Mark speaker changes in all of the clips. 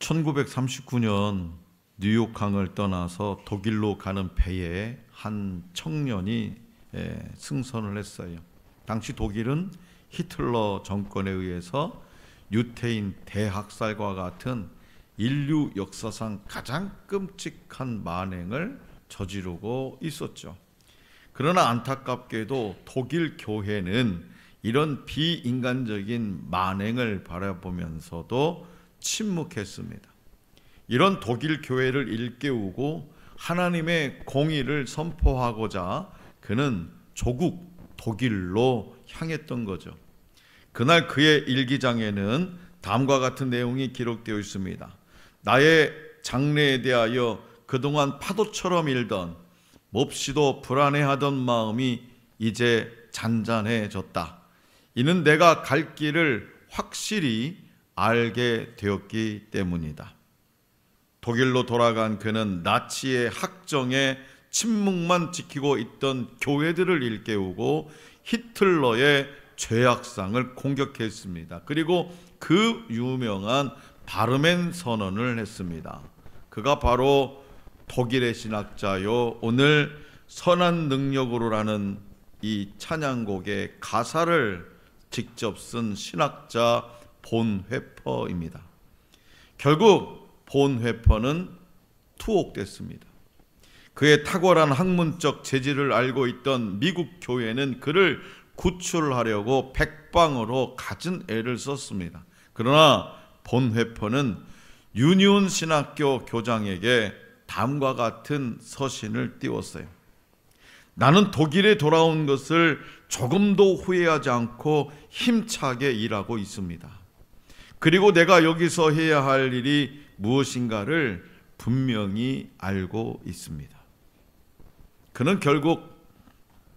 Speaker 1: 1939년 뉴욕항을 떠나서 독일로 가는 배에 한 청년이 승선을 했어요. 당시 독일은 히틀러 정권에 의해서 유태인 대학살과 같은 인류 역사상 가장 끔찍한 만행을 저지르고 있었죠. 그러나 안타깝게도 독일 교회는 이런 비인간적인 만행을 바라보면서도 침묵했습니다. 이런 독일 교회를 일깨우고 하나님의 공의를 선포하고자 그는 조국 독일로 향했던 거죠. 그날 그의 일기장에는 다음과 같은 내용이 기록되어 있습니다. 나의 장래에 대하여 그동안 파도처럼 일던 몹시도 불안해하던 마음이 이제 잔잔해졌다. 이는 내가 갈 길을 확실히 알게 되었기 때문이다. 독일로 돌아간 그는 나치의 학정에 침묵만 지키고 있던 교회들을 일깨우고 히틀러의 죄악상을 공격했습니다. 그리고 그 유명한 바르멘 선언을 했습니다. 그가 바로 독일의 신학자요, 오늘 선한 능력으로라는 이 찬양곡의 가사를 직접 쓴 신학자 본회퍼입니다. 결국 본회퍼는 투옥됐습니다. 그의 탁월한 학문적 재질을 알고 있던 미국 교회는 그를 구출하려고 백방으로 갖은 애를 썼습니다. 그러나 본회퍼는 유니온 신학교 교장에게 다음과 같은 서신을 띄웠어요. 나는 독일에 돌아온 것을 조금도 후회하지 않고 힘차게 일하고 있습니다. 그리고 내가 여기서 해야 할 일이 무엇인가를 분명히 알고 있습니다. 그는 결국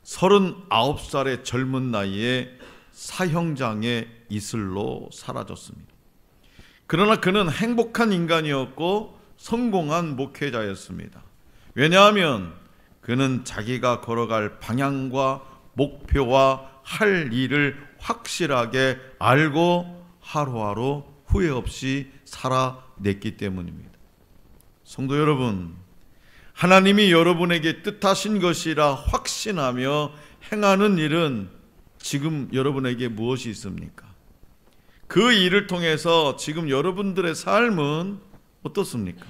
Speaker 1: 39살의 젊은 나이에 사형장의 이슬로 사라졌습니다. 그러나 그는 행복한 인간이었고 성공한 목회자였습니다. 왜냐하면 그는 자기가 걸어갈 방향과 목표와 할 일을 확실하게 알고 하루하루 후회 없이 살아냈기 때문입니다. 성도 여러분, 하나님이 여러분에게 뜻하신 것이라 확신하며 행하는 일은 지금 여러분에게 무엇이 있습니까? 그 일을 통해서 지금 여러분들의 삶은 어떻습니까?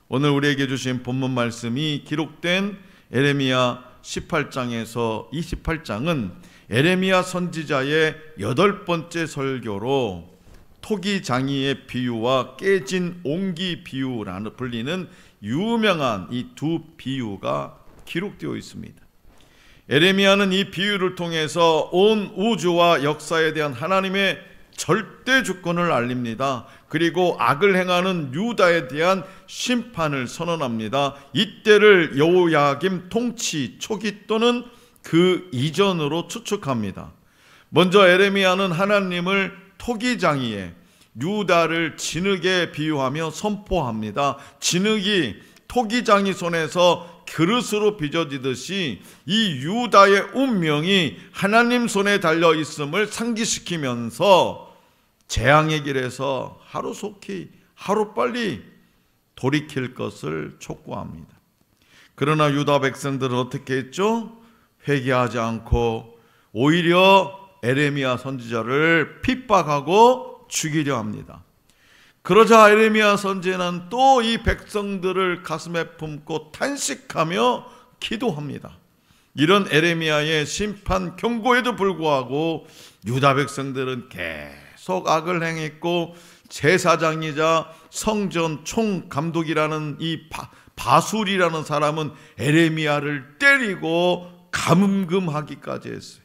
Speaker 1: 오늘 우리에게 주신 본문 말씀이 기록된 에레미야 18장에서 28장은 에레미야 선지자의 8번째 설교로 토기장이의 비유와 깨진 옹기 비유라는 불리는 유명한 이 두 비유가 기록되어 있습니다. 에레미야는 이 비유를 통해서 온 우주와 역사에 대한 하나님의 절대 주권을 알립니다. 그리고 악을 행하는 유다에 대한 심판을 선언합니다. 이때를 여호야김 통치 초기 또는 그 이전으로 추측합니다. 먼저 에레미야는 하나님을 토기장이에 유다를 진흙에 비유하며 선포합니다. 진흙이 토기장이 손에서 그릇으로 빚어지듯이 이 유다의 운명이 하나님 손에 달려 있음을 상기시키면서 재앙의 길에서 하루속히 하루빨리 돌이킬 것을 촉구합니다. 그러나 유다 백성들은 어떻게 했죠? 회개하지 않고 오히려 에레미야 선지자를 핍박하고 죽이려 합니다. 그러자 에레미야 선지자는 또 이 백성들을 가슴에 품고 탄식하며 기도합니다. 이런 에레미야의 심판 경고에도 불구하고 유다 백성들은 계속 악을 행했고 제사장이자 성전 총감독이라는 이 바술이라는 사람은 에레미야를 때리고 감금하기까지 했어요.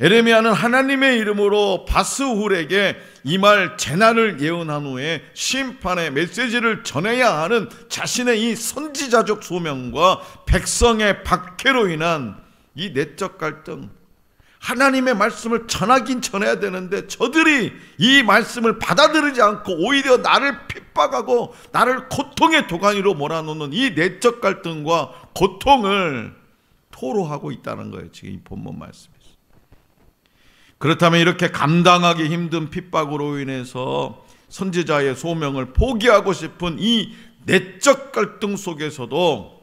Speaker 1: 에레미야는 하나님의 이름으로 바스훌에게 임할 재난을 예언한 후에 심판의 메시지를 전해야 하는 자신의 이 선지자적 소명과 백성의 박해로 인한 이 내적 갈등, 하나님의 말씀을 전하긴 전해야 되는데 저들이 이 말씀을 받아들이지 않고 오히려 나를 핍박하고 나를 고통의 도가니로 몰아넣는 이 내적 갈등과 고통을 토로하고 있다는 거예요. 지금 이 본문 말씀에서. 그렇다면 이렇게 감당하기 힘든 핍박으로 인해서 선지자의 소명을 포기하고 싶은 이 내적 갈등 속에서도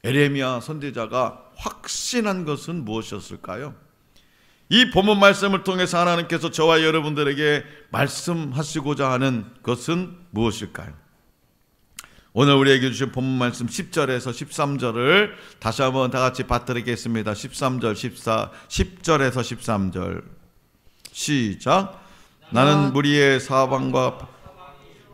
Speaker 1: 에레미야 선지자가 확신한 것은 무엇이었을까요? 이 본문 말씀을 통해서 하나님께서 저와 여러분들에게 말씀하시고자 하는 것은 무엇일까요? 오늘 우리에게 주신 본문 말씀 10절에서 13절을 다시 한번 다 같이 받들겠습니다. 13절, 10절에서 13절 시작. 나는 무리의 사방과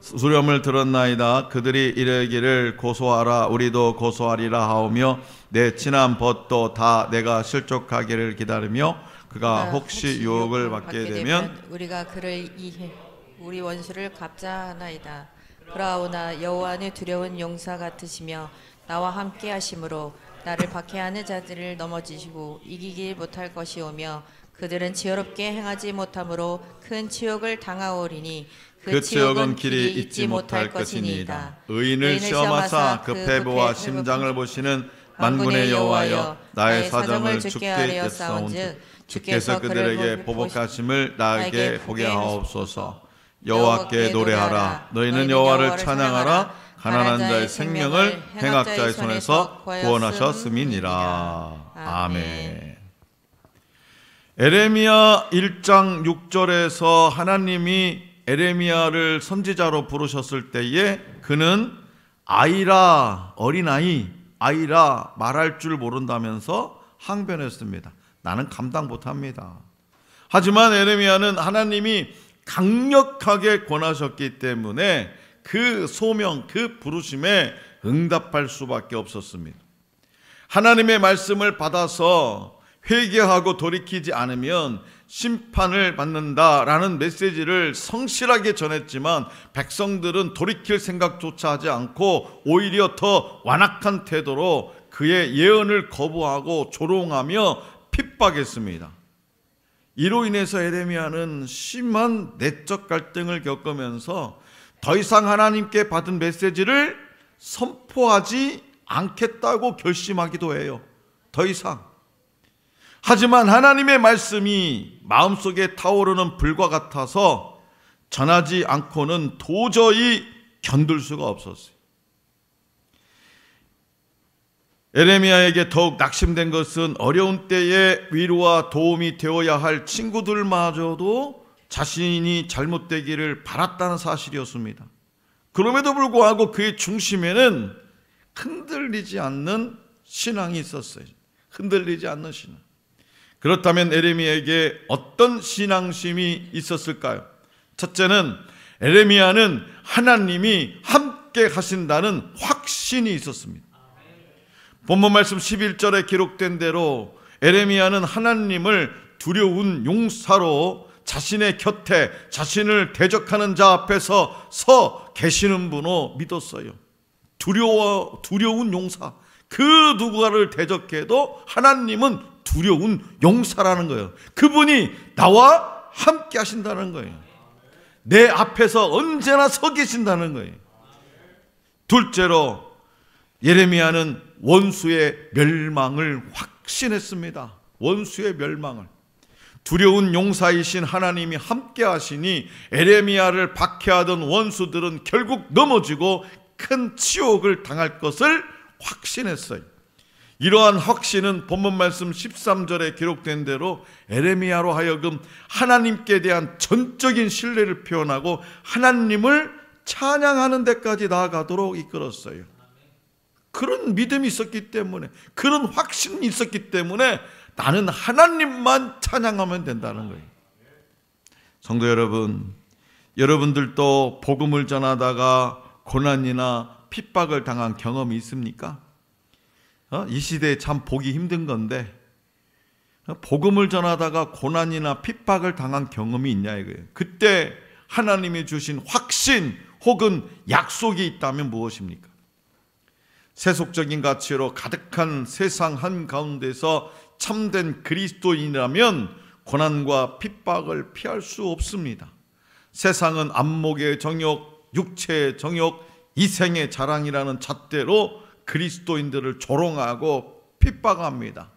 Speaker 1: 수렴을 들었나이다. 그들이 이르기를 고소하라, 우리도 고소하리라 하오며 내 친한 벗도 다 내가 실족하기를 기다리며 그가 혹시 유혹을 받게 되면
Speaker 2: 우리가 그를 이해 우리 원수를 갚자하나이다. 그러나 여호와는 두려운 용사 같으시며 나와 함께 하심으로 나를 박해하는 자들을 넘어지시고 이기지 못할 것이오며 그들은 지혜롭게 행하지 못함으로 큰 치욕을 당하오리니 그 치욕은 길이 잊지 못할 것이니이다.
Speaker 1: 의인을 시험하사 그 패부와 심장을 보시는 만군의 여호와여, 나의 사정을 주께 아뢰었사온즉 주께서 그들에게 보복하심을 나에게 보게 하옵소서. 여호와께 노래하라, 너희는 여호와를 찬양하라. 가난한 자의 생명을 행악자의 손에서 구원하셨음이니라. 아멘. 에레미야 1장 6절에서 하나님이 에레미야를 선지자로 부르셨을 때에 그는 아이라, 어린아이, 아이라 말할 줄 모른다면서 항변했습니다. 나는 감당 못합니다. 하지만 에레미야는 하나님이 강력하게 권하셨기 때문에 그 소명, 그 부르심에 응답할 수밖에 없었습니다. 하나님의 말씀을 받아서 회개하고 돌이키지 않으면 심판을 받는다라는 메시지를 성실하게 전했지만 백성들은 돌이킬 생각조차 하지 않고 오히려 더 완악한 태도로 그의 예언을 거부하고 조롱하며 핍박했습니다. 이로 인해서 에레미야는 심한 내적 갈등을 겪으면서 더 이상 하나님께 받은 메시지를 선포하지 않겠다고 결심하기도 해요. 더 이상. 하지만 하나님의 말씀이 마음속에 타오르는 불과 같아서 전하지 않고는 도저히 견딜 수가 없었어요. 에레미야에게 더욱 낙심된 것은 어려운 때에 위로와 도움이 되어야 할 친구들마저도 자신이 잘못되기를 바랐다는 사실이었습니다. 그럼에도 불구하고 그의 중심에는 흔들리지 않는 신앙이 있었어요. 흔들리지 않는 신앙. 그렇다면 에레미야에게 어떤 신앙심이 있었을까요? 첫째는 에레미야는 하나님이 함께 하신다는 확신이 있었습니다. 본문 말씀 11절에 기록된 대로 에레미야는 하나님을 두려운 용사로 자신의 곁에 자신을 대적하는 자 앞에서 서 계시는 분으로 믿었어요. 두려운 용사. 그 누구를 대적해도 하나님은 두려운 용사라는 거예요. 그분이 나와 함께 하신다는 거예요. 내 앞에서 언제나 서 계신다는 거예요. 둘째로 예레미야는 원수의 멸망을 확신했습니다. 원수의 멸망을. 두려운 용사이신 하나님이 함께 하시니 에레미야를 박해하던 원수들은 결국 넘어지고 큰 치욕을 당할 것을 확신했어요. 이러한 확신은 본문 말씀 13절에 기록된 대로 에레미야로 하여금 하나님께 대한 전적인 신뢰를 표현하고 하나님을 찬양하는 데까지 나아가도록 이끌었어요. 그런 믿음이 있었기 때문에, 그런 확신이 있었기 때문에 나는 하나님만 찬양하면 된다는 거예요. 성도 여러분, 여러분들도 복음을 전하다가 고난이나 핍박을 당한 경험이 있습니까? 이 시대에 참 보기 힘든 건데 복음을 전하다가 고난이나 핍박을 당한 경험이 있냐 이거예요. 그때 하나님이 주신 확신 혹은 약속이 있다면 무엇입니까? 세속적인 가치로 가득한 세상 한가운데서 참된 그리스도인이라면 고난과 핍박을 피할 수 없습니다. 세상은 안목의 정욕, 육체의 정욕, 이생의 자랑이라는 잣대로 그리스도인들을 조롱하고 핍박합니다.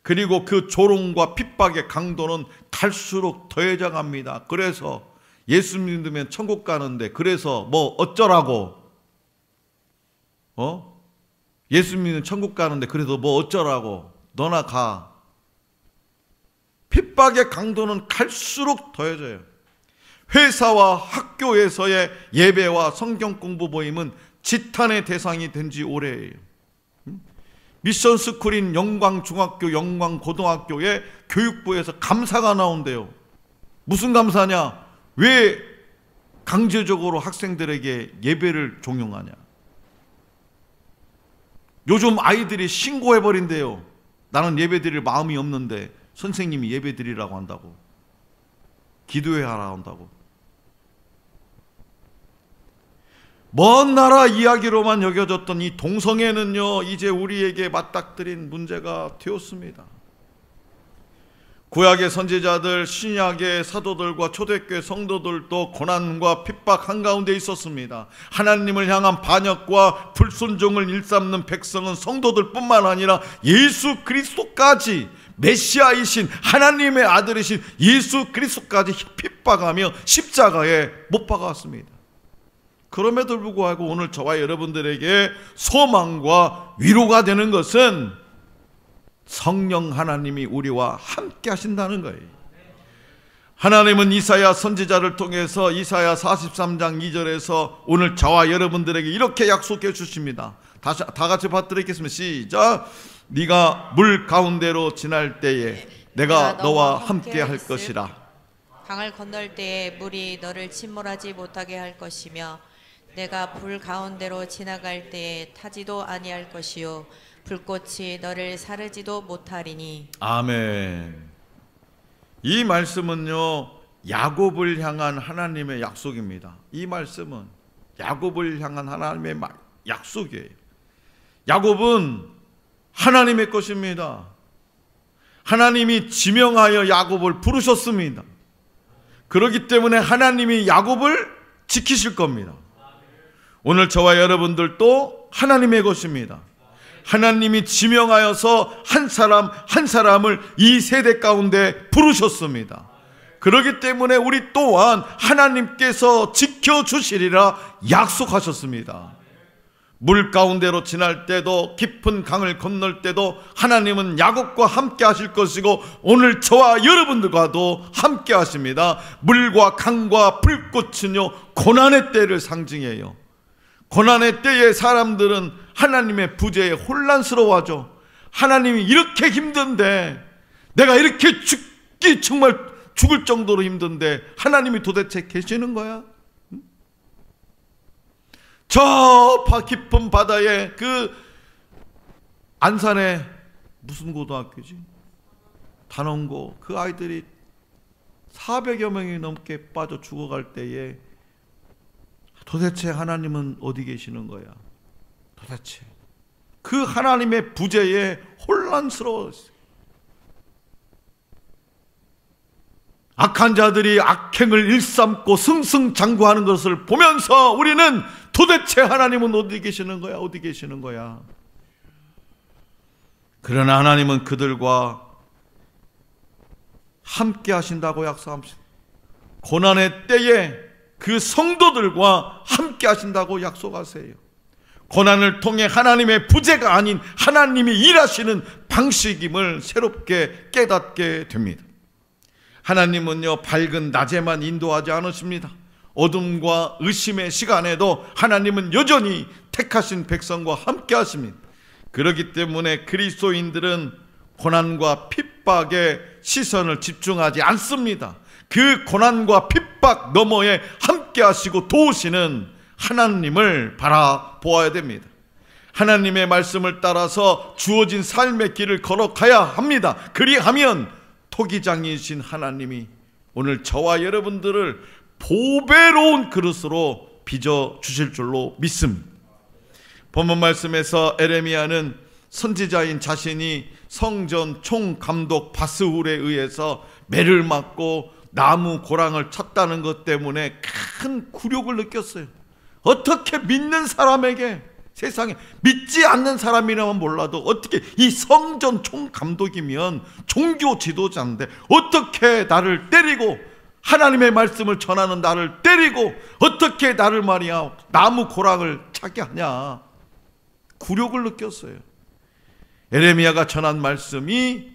Speaker 1: 그리고 그 조롱과 핍박의 강도는 갈수록 더해져 갑니다. 그래서 예수 믿으면 천국 가는데 그래서 뭐 어쩌라고? 예수 믿으면 천국 가는데 그래도 뭐 어쩌라고? 너나 가. 핍박의 강도는 갈수록 더해져요. 회사와 학교에서의 예배와 성경 공부 모임은 지탄의 대상이 된 지 오래예요. 미션 스쿨인 영광중학교, 영광고등학교에 교육부에서 감사가 나온대요. 무슨 감사냐? 왜 강제적으로 학생들에게 예배를 종용하냐? 요즘 아이들이 신고해버린대요. 나는 예배 드릴 마음이 없는데 선생님이 예배 드리라고 한다고, 기도해야 한다고. 먼 나라 이야기로만 여겨졌던 이 동성애는요, 이제 우리에게 맞닥뜨린 문제가 되었습니다. 구약의 선지자들, 신약의 사도들과 초대교회 성도들도 고난과 핍박 한가운데 있었습니다. 하나님을 향한 반역과 불순종을 일삼는 백성은 성도들뿐만 아니라 예수 그리스도까지, 메시아이신 하나님의 아들이신 예수 그리스도까지 핍박하며 십자가에 못 박았습니다. 그럼에도 불구하고 오늘 저와 여러분들에게 소망과 위로가 되는 것은 성령 하나님이 우리와 함께 하신다는 거예요. 하나님은 이사야 선지자를 통해서 이사야 43장 2절에서 오늘 저와 여러분들에게 이렇게 약속해 주십니다. 다 같이 받들겠습니다. 시작. 네가 물 가운데로 지날 때에 내가 너와 함께 할 것이라.
Speaker 2: 강을 건널 때에 물이 너를 침몰하지 못하게 할 것이며 내가 불 가운데로 지나갈 때에 타지도 아니할 것이요 불꽃이 너를 사르지도 못하리니. 아멘.
Speaker 1: 이 말씀은요, 야곱을 향한 하나님의 약속입니다. 이 말씀은 야곱을 향한 하나님의 약속이에요. 야곱은 하나님의 것입니다. 하나님이 지명하여 야곱을 부르셨습니다. 그렇기 때문에 하나님이 야곱을 지키실 겁니다. 오늘 저와 여러분들도 하나님의 것입니다. 하나님이 지명하여서 한 사람 한 사람을 이 세대 가운데 부르셨습니다. 그렇기 때문에 우리 또한 하나님께서 지켜주시리라 약속하셨습니다. 물 가운데로 지날 때도 깊은 강을 건널 때도 하나님은 야곱과 함께 하실 것이고 오늘 저와 여러분들과도 함께 하십니다. 물과 강과 불꽃은요, 고난의 때를 상징해요. 고난의 때에 사람들은 하나님의 부재에 혼란스러워하죠. 하나님이 이렇게 힘든데, 내가 이렇게 정말 죽을 정도로 힘든데 하나님이 도대체 계시는 거야? 저 깊은 바다에 그 안산에 무슨 고등학교지? 단원고, 그 아이들이 400여 명이 넘게 빠져 죽어갈 때에 도대체 하나님은 어디 계시는 거야? 도대체 그 하나님의 부재에 혼란스러웠어요. 악한 자들이 악행을 일삼고 승승장구하는 것을 보면서 우리는 도대체 하나님은 어디 계시는 거야? 어디 계시는 거야? 그러나 하나님은 그들과 함께 하신다고 약속합니다. 고난의 때에 그 성도들과 함께 하신다고 약속하세요. 고난을 통해 하나님의 부재가 아닌 하나님이 일하시는 방식임을 새롭게 깨닫게 됩니다. 하나님은요, 밝은 낮에만 인도하지 않으십니다. 어둠과 의심의 시간에도 하나님은 여전히 택하신 백성과 함께 하십니다. 그렇기 때문에 그리스도인들은 고난과 핍박에 시선을 집중하지 않습니다. 그 고난과 핍박 너머에 함께 하시고 도우시는 하나님을 바라보아야 됩니다. 하나님의 말씀을 따라서 주어진 삶의 길을 걸어가야 합니다. 그리하면 토기장이신 하나님이 오늘 저와 여러분들을 보배로운 그릇으로 빚어주실 줄로 믿습니다. 본문 말씀에서 에레미야는 선지자인 자신이 성전 총감독 바스훌에 의해서 매를 맞고 나무 고랑을 쳤다는 것 때문에 큰 굴욕을 느꼈어요. 어떻게 믿는 사람에게, 세상에 믿지 않는 사람이라면 몰라도 어떻게 이 성전 총감독이면 종교 지도자인데 어떻게 나를 때리고 하나님의 말씀을 전하는 나를 때리고 어떻게 나를 말이야 나무 고랑을 차게 하냐. 굴욕을 느꼈어요. 에레미야가 전한 말씀이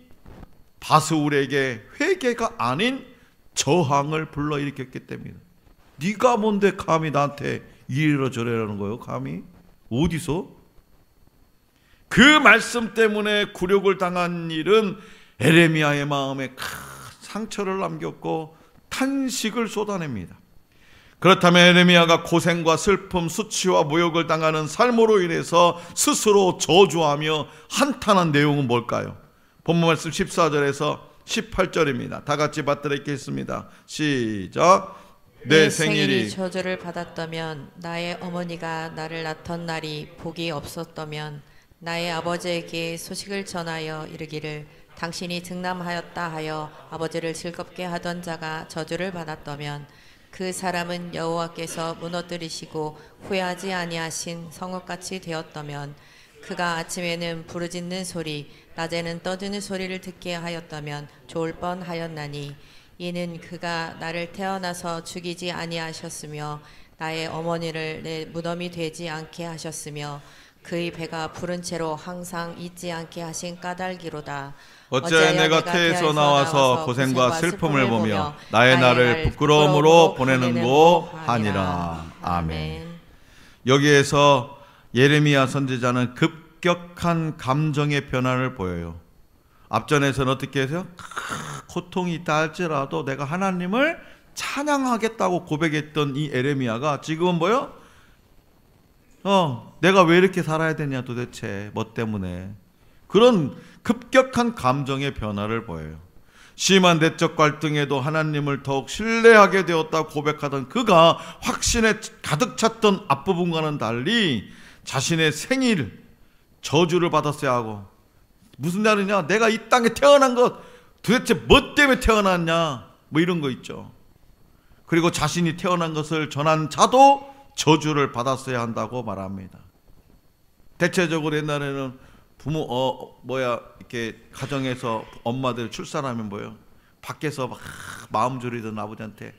Speaker 1: 바스울에게 회개가 아닌 저항을 불러일으켰기 때문에. 네가 뭔데 감히 나한테 이래라 저래라는 거예요? 감히? 어디서? 그 말씀 때문에 굴욕을 당한 일은 에레미야의 마음에 큰 상처를 남겼고 탄식을 쏟아냅니다. 그렇다면 에레미야가 고생과 슬픔, 수치와 모욕을 당하는 삶으로 인해서 스스로 저주하며 한탄한 내용은 뭘까요? 본문 말씀 14절에서 18절입니다. 다 같이 받들어 읽겠습니다. 시작. 내 생일이
Speaker 2: 저주를 받았다면, 나의 어머니가 나를 낳던 날이 복이 없었다면, 나의 아버지에게 소식을 전하여 이르기를 당신이 등남하였다 하여 아버지를 즐겁게 하던 자가 저주를 받았다면, 그 사람은 여호와께서 무너뜨리시고 후회하지 아니하신 성읍같이 되었다면, 그가 아침에는 부르짖는 소리, 낮에는 떠드는 소리를 듣게 하였다면 좋을 뻔하였나니, 이는 그가 나를 태어나서 죽이지 아니하셨으며 나의 어머니를 내 무덤이 되지 않게 하셨으며 그의 배가 부른 채로 항상 잊지 않게 하신 까닭이로다.
Speaker 1: 어찌하여 내가 태에서 나와서 고생과 슬픔을 보며 나의 날을 부끄러움으로 보내는고 하니라. 아멘. 여기에서 예레미야 선지자는 급격한 감정의 변화를 보여요. 앞전에서는 어떻게 해서 고통이 있다 할지라도 내가 하나님을 찬양하겠다고 고백했던 이 에레미야가 지금은 뭐요? 내가 왜 이렇게 살아야 되냐 도대체 뭐 때문에. 그런 급격한 감정의 변화를 보여요. 심한 내적 갈등에도 하나님을 더욱 신뢰하게 되었다고 고백하던 그가 확신에 가득 찼던 앞부분과는 달리 자신의 생일 저주를 받았어야 하고, 무슨 날이냐, 내가 이 땅에 태어난 것 도대체 뭐 때문에 태어났냐, 뭐 이런 거 있죠. 그리고 자신이 태어난 것을 전한 자도 저주를 받았어야 한다고 말합니다. 대체적으로 옛날에는 이렇게 가정에서 엄마들 출산하면 뭐예요? 밖에서 막 마음 졸이던 아버지한테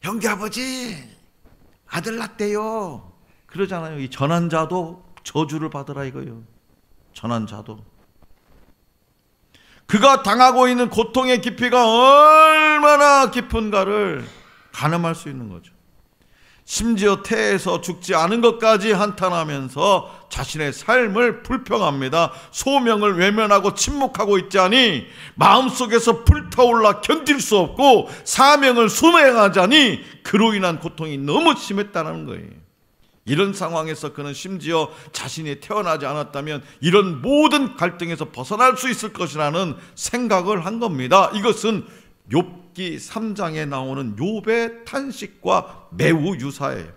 Speaker 1: 형제 아버지 아들 낳대요 그러잖아요. 이 전한 자도 저주를 받으라 이거예요. 전한 자도. 그가 당하고 있는 고통의 깊이가 얼마나 깊은가를 가늠할 수 있는 거죠. 심지어 태에서 죽지 않은 것까지 한탄하면서 자신의 삶을 불평합니다. 소명을 외면하고 침묵하고 있자니 마음속에서 불타올라 견딜 수 없고 사명을 수행하자니 그로 인한 고통이 너무 심했다는 거예요. 이런 상황에서 그는 심지어 자신이 태어나지 않았다면 이런 모든 갈등에서 벗어날 수 있을 것이라는 생각을 한 겁니다. 이것은 욥기 3장에 나오는 욥의 탄식과 매우 유사해요.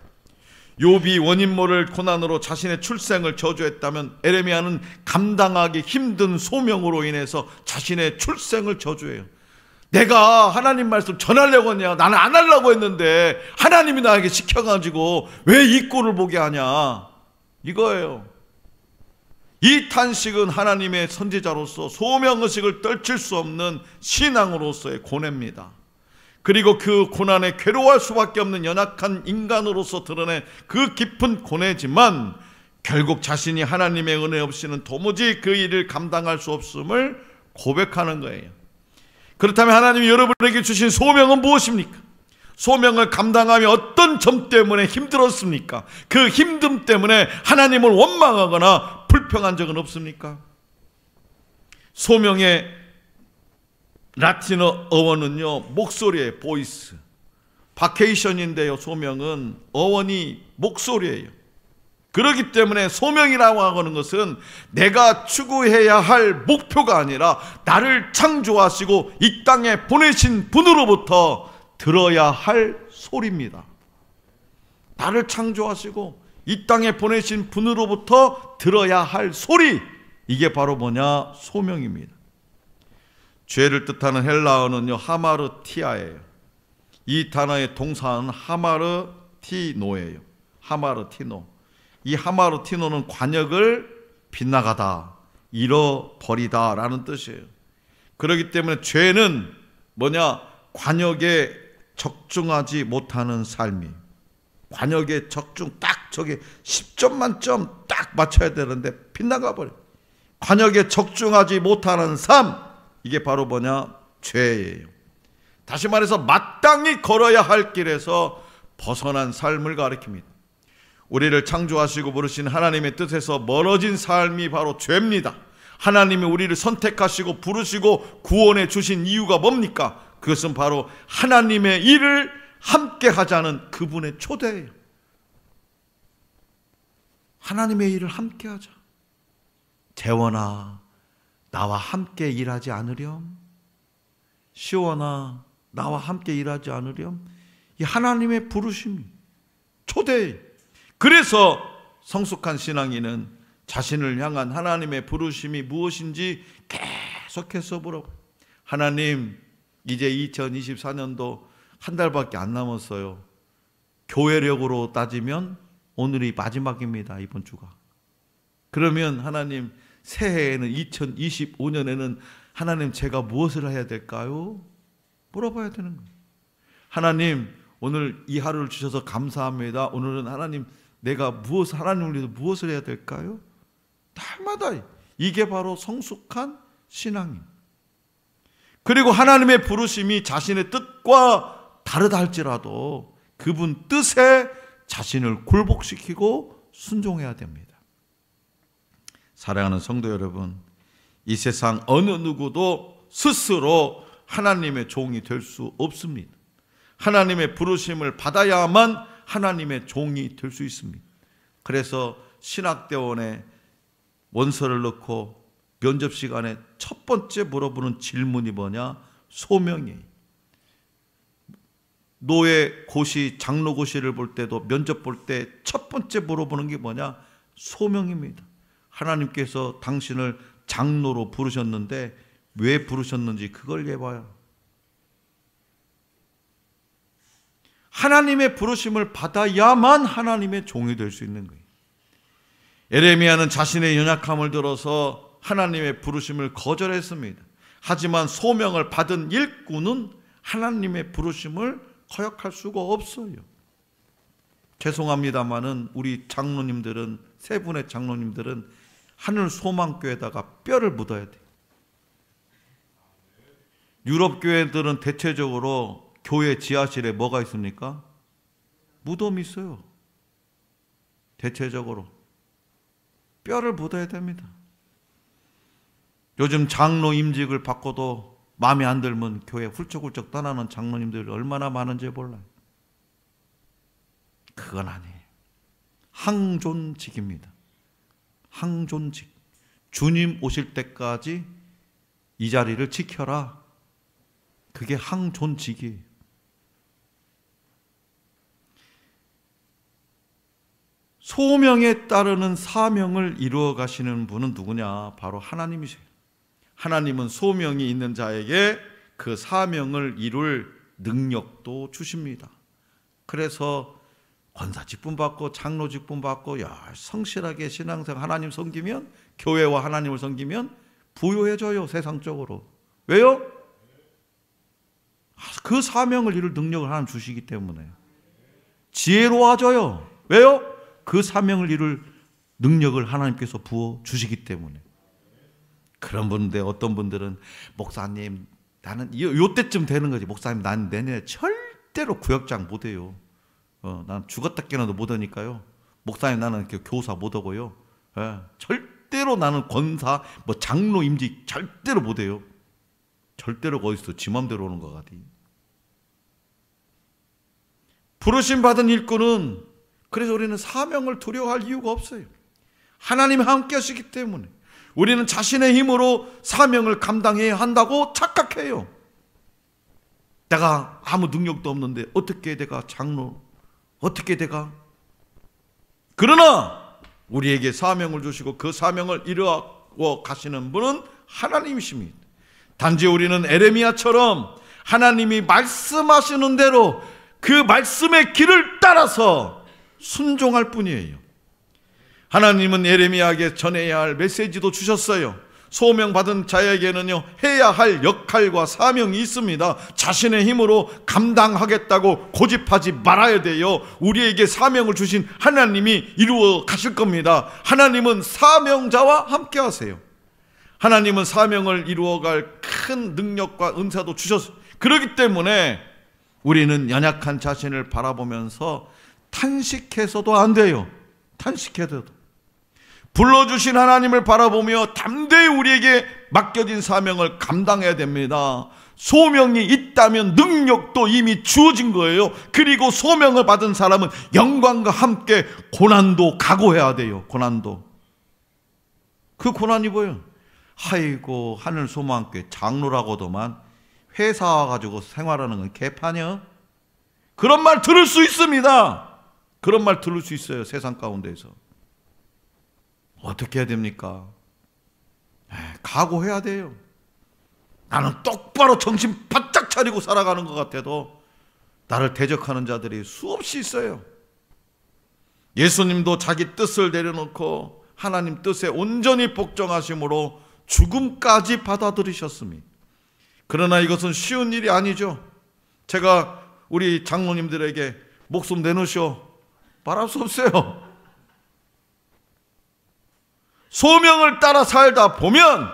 Speaker 1: 욥이 원인 모를 고난으로 자신의 출생을 저주했다면 에레미야는 감당하기 힘든 소명으로 인해서 자신의 출생을 저주해요. 내가 하나님 말씀 전하려고 했냐, 나는 안 하려고 했는데 하나님이 나에게 시켜가지고 왜 이 꼴을 보게 하냐, 이거예요. 이 탄식은 하나님의 선지자로서 소명의식을 떨칠 수 없는 신앙으로서의 고뇌입니다. 그리고 그 고난에 괴로워할 수밖에 없는 연약한 인간으로서 드러낸 그 깊은 고뇌지만 결국 자신이 하나님의 은혜 없이는 도무지 그 일을 감당할 수 없음을 고백하는 거예요. 그렇다면 하나님이 여러분에게 주신 소명은 무엇입니까? 소명을 감당하며 어떤 점 때문에 힘들었습니까? 그 힘듦 때문에 하나님을 원망하거나 불평한 적은 없습니까? 소명의 라틴어 어원은요, 목소리의 보이스. 바케이션인데요, 소명은 어원이 목소리예요. 그렇기 때문에 소명이라고 하는 것은 내가 추구해야 할 목표가 아니라 나를 창조하시고 이 땅에 보내신 분으로부터 들어야 할 소리입니다. 나를 창조하시고 이 땅에 보내신 분으로부터 들어야 할 소리, 이게 바로 뭐냐? 소명입니다. 죄를 뜻하는 헬라어는요, 하마르티아예요. 이 단어의 동사는 하마르티노예요. 하마르티노. 이 하마르티노는 관역을 빗나가다, 잃어버리다 라는 뜻이에요. 그렇기 때문에 죄는 뭐냐? 관역에 적중하지 못하는 삶이, 관역에 적중 딱 저게 10점 만점 딱 맞춰야 되는데 빗나가 버려. 관역에 적중하지 못하는 삶, 이게 바로 뭐냐? 죄예요. 다시 말해서 마땅히 걸어야 할 길에서 벗어난 삶을 가리킵니다. 우리를 창조하시고 부르신 하나님의 뜻에서 멀어진 삶이 바로 죄입니다. 하나님이 우리를 선택하시고 부르시고 구원해 주신 이유가 뭡니까? 그것은 바로 하나님의 일을 함께 하자는 그분의 초대예요. 하나님의 일을 함께 하자. 재원아, 나와 함께 일하지 않으렴? 시원아, 나와 함께 일하지 않으렴? 이 하나님의 부르심이 초대예요. 그래서 성숙한 신앙인은 자신을 향한 하나님의 부르심이 무엇인지 계속해서 물어봐요. 하나님, 이제 2024년도 한 달밖에 안 남았어요. 교회력으로 따지면 오늘이 마지막입니다. 이번 주가. 그러면 하나님, 새해에는 2025년에는 하나님, 제가 무엇을 해야 될까요? 물어봐야 되는 거예요. 하나님, 오늘 이 하루를 주셔서 감사합니다. 오늘은 하나님, 내가 하나님을 위해서 무엇을 해야 될까요? 날마다. 이게 바로 성숙한 신앙입니다. 그리고 하나님의 부르심이 자신의 뜻과 다르다 할지라도 그분 뜻에 자신을 굴복시키고 순종해야 됩니다. 사랑하는 성도 여러분, 이 세상 어느 누구도 스스로 하나님의 종이 될 수 없습니다. 하나님의 부르심을 받아야만 하나님의 종이 될 수 있습니다. 그래서 신학대원에 원서를 넣고 면접 시간에 첫 번째 물어보는 질문이 뭐냐? 소명이에요. 노예고시, 장로고시를 볼 때도 면접 볼 때 첫 번째 물어보는 게 뭐냐? 소명입니다. 하나님께서 당신을 장로로 부르셨는데 왜 부르셨는지 그걸 얘봐요. 하나님의 부르심을 받아야만 하나님의 종이 될 수 있는 거예요. 에레미야는 자신의 연약함을 들어서 하나님의 부르심을 거절했습니다. 하지만 소명을 받은 일꾼은 하나님의 부르심을 거역할 수가 없어요. 죄송합니다마는 우리 장로님들은, 세 분의 장로님들은 하늘 소망교회에다가 뼈를 묻어야 돼요. 유럽 교회들은 대체적으로 교회 지하실에 뭐가 있습니까? 무덤이 있어요. 대체적으로 뼈를 묻어야 됩니다. 요즘 장로 임직을 받고도 마음에 안 들면 교회 훌쩍훌쩍 떠나는 장로님들이 얼마나 많은지 몰라요. 그건 아니에요. 항존직입니다. 항존직. 주님 오실 때까지 이 자리를 지켜라. 그게 항존직이에요. 소명에 따르는 사명을 이루어 가시는 분은 누구냐? 바로 하나님이세요. 하나님은 소명이 있는 자에게 그 사명을 이룰 능력도 주십니다. 그래서 권사 직분 받고 장로 직분 받고 성실하게 신앙생활 하나님 섬기면, 교회와 하나님을 섬기면 부유해져요. 세상적으로. 왜요? 그 사명을 이룰 능력을 하나님 주시기 때문에. 지혜로워져요. 왜요? 그 사명을 이룰 능력을 하나님께서 부어 주시기 때문에. 그런 분인데 어떤 분들은 목사님, 나는 요때쯤 되는 거지. 목사님, 나는 내년에 절대로 구역장 못해요. 난 죽었다 깨어나도 못하니까요. 목사님, 나는 교사 못하고요. 절대로 나는 권사, 장로 임직 절대로 못해요. 절대로 거기서 지 맘대로 오는 것 같아. 부르심 받은 일꾼은, 그래서 우리는 사명을 두려워할 이유가 없어요. 하나님이 함께 하시기 때문에. 우리는 자신의 힘으로 사명을 감당해야 한다고 착각해요. 내가 아무 능력도 없는데 어떻게 내가 장로, 어떻게 내가. 그러나 우리에게 사명을 주시고 그 사명을 이루어 가시는 분은 하나님이십니다. 단지 우리는 에레미야처럼 하나님이 말씀하시는 대로 그 말씀의 길을 따라서 순종할 뿐이에요. 하나님은 에레미야에게 전해야 할 메시지도 주셨어요. 소명받은 자에게는요, 해야 할 역할과 사명이 있습니다. 자신의 힘으로 감당하겠다고 고집하지 말아야 돼요. 우리에게 사명을 주신 하나님이 이루어 가실 겁니다. 하나님은 사명자와 함께 하세요. 하나님은 사명을 이루어갈 큰 능력과 은사도 주셨어요. 그렇기 때문에 우리는 연약한 자신을 바라보면서 탄식해서도 안 돼요. 탄식해도 불러주신 하나님을 바라보며 담대히 우리에게 맡겨진 사명을 감당해야 됩니다. 소명이 있다면 능력도 이미 주어진 거예요. 그리고 소명을 받은 사람은 영광과 함께 고난도 각오해야 돼요. 고난도. 그 고난이 뭐예요? 아이고, 하늘 소망교회 장로라고도만 회사 와가지고 생활하는 건 개판이야? 그런 말 들을 수 있습니다. 그런 말 들을 수 있어요. 세상 가운데서. 어떻게 해야 됩니까? 각오해야 돼요. 나는 똑바로 정신 바짝 차리고 살아가는 것 같아도 나를 대적하는 자들이 수없이 있어요. 예수님도 자기 뜻을 내려놓고 하나님 뜻에 온전히 복종하심으로 죽음까지 받아들이셨습니다. 그러나 이것은 쉬운 일이 아니죠. 제가 우리 장로님들에게 목숨 내놓으시오 말할 수 없어요. 소명을 따라 살다 보면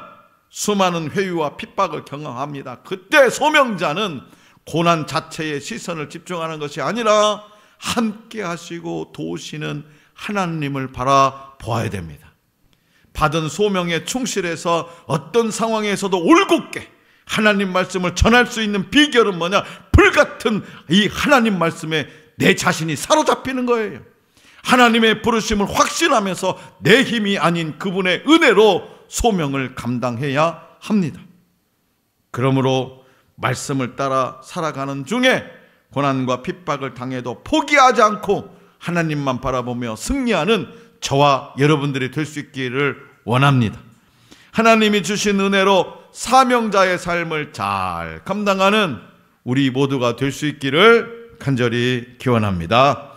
Speaker 1: 수많은 회유와 핍박을 경험합니다. 그때 소명자는 고난 자체에 시선을 집중하는 것이 아니라 함께 하시고 도우시는 하나님을 바라보아야 됩니다. 받은 소명에 충실해서 어떤 상황에서도 올곧게 하나님 말씀을 전할 수 있는 비결은 뭐냐? 불같은 이 하나님 말씀에 내 자신이 사로잡히는 거예요. 하나님의 부르심을 확신하면서 내 힘이 아닌 그분의 은혜로 소명을 감당해야 합니다. 그러므로 말씀을 따라 살아가는 중에 고난과 핍박을 당해도 포기하지 않고 하나님만 바라보며 승리하는 저와 여러분들이 될 수 있기를 원합니다. 하나님이 주신 은혜로 사명자의 삶을 잘 감당하는 우리 모두가 될 수 있기를 간절히 기원합니다.